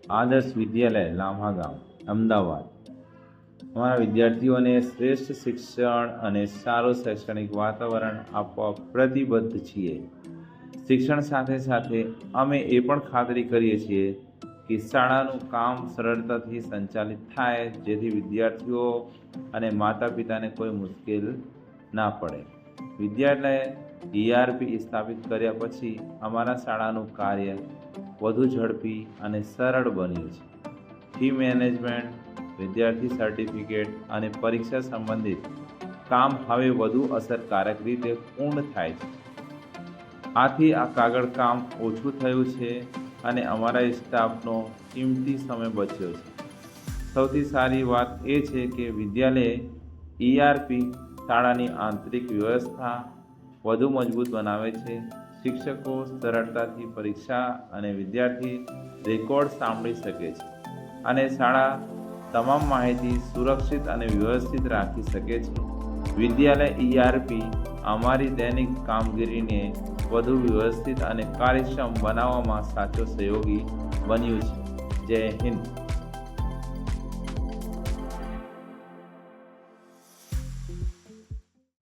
આદર્શ વિદ્યાલય લામા ગામ અમદાવાદ અમારા વિદ્યાર્થીઓને શ્રેષ્ઠ શિક્ષણ અને સારું શૈક્ષણિક વાતાવરણ આપવા પ્રતિબદ્ધ છીએ. શિક્ષણ સાથે સાથે અમે એ પણ ખાતરી કરીએ છીએ કે શાળાનું કામ સરળતાથી સંચાલિત થાય, જેથી વિદ્યાર્થીઓ અને માતા પિતાને કોઈ મુશ્કેલ ના પડે. વિદ્યાલય ERP સ્થાપિત કર્યા પછી અમારા શાળાનું કાર્ય વધુ ઝડપી અને સરળ બન્યું છે. ફી મેનેજમેન્ટ, વિદ્યાર્થી સર્ટિફિકેટ અને પરીક્ષા સંબંધિત કામ હવે વધુ અસરકારક રીતે પૂર્ણ થાય છે. આથી આ કાગળ કામ ઓછું થયું છે અને અમારા સ્ટાફનો કિંમતી સમય બચ્યો છે. સૌથી સારી વાત એ છે કે વિદ્યાલયે ERP શાળાની આંતરિક વ્યવસ્થા વધુ મજબૂત બનાવે છે. શિક્ષકો સરળતાથી પરીક્ષા અને વિદ્યાર્થી રેકોર્ડ સાંભળી શકે છે અને શાળા તમામ માહિતી સુરક્ષિત અને વ્યવસ્થિત રાખી શકે છે. વિદ્યાલય ERP અમારી દૈનિક કામગીરીને વધુ વ્યવસ્થિત અને કાર્યક્ષમ બનાવવામાં સાચો સહયોગી બન્યું છે. જય હિન્દ.